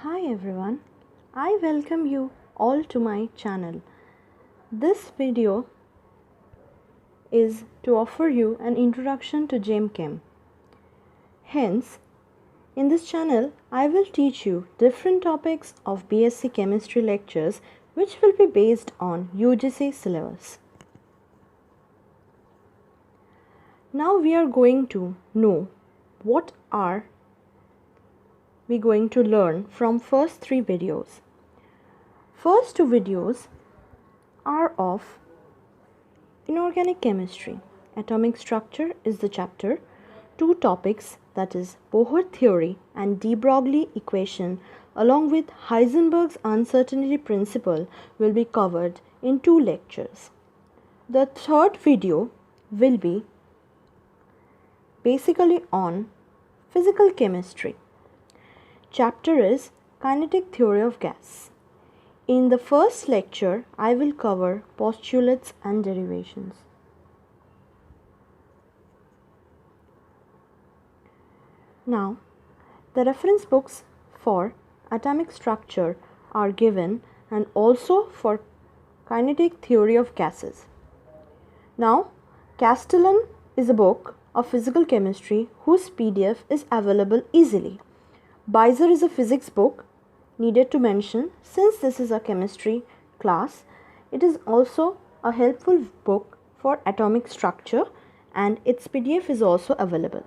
Hi everyone, I welcome you all to my channel. This video is to offer you an introduction to gemchem. Hence, in this channel, I will teach you different topics of BSc chemistry lectures which will be based on UGC syllabus. Now we are going to know what are we going to learn from first three videos. First two videos are of inorganic chemistry. Atomic structure is the chapter. Two topics, that is Bohr theory and de Broglie equation along with Heisenberg's uncertainty principle, will be covered in two lectures. The third video will be basically on physical chemistry. Chapter is Kinetic Theory of Gases. In the first lecture, I will cover postulates and derivations. Now, the reference books for atomic structure are given and also for Kinetic Theory of Gases. Now, Castellan is a book of physical chemistry whose PDF is available easily. Beiser is a physics book, needed to mention since this is a chemistry class. It is also a helpful book for atomic structure and its PDF is also available.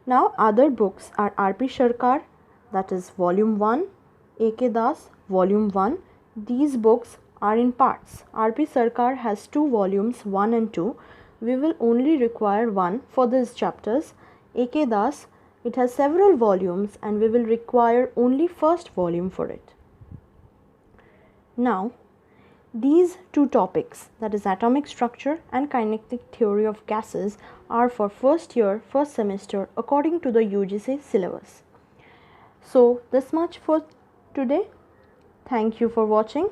Now other books are R.P. Sharkar, that is volume 1, A.K. Das volume 1. These books are in parts. R.P. Sharkar has two volumes 1 and 2. We will only require one for these chapters. A.K. Das, it has several volumes and we will require only first volume for it. Now, these two topics, that is atomic structure and kinetic theory of gases, are for first year, first semester according to the UGC syllabus. So, this much for today. Thank you for watching.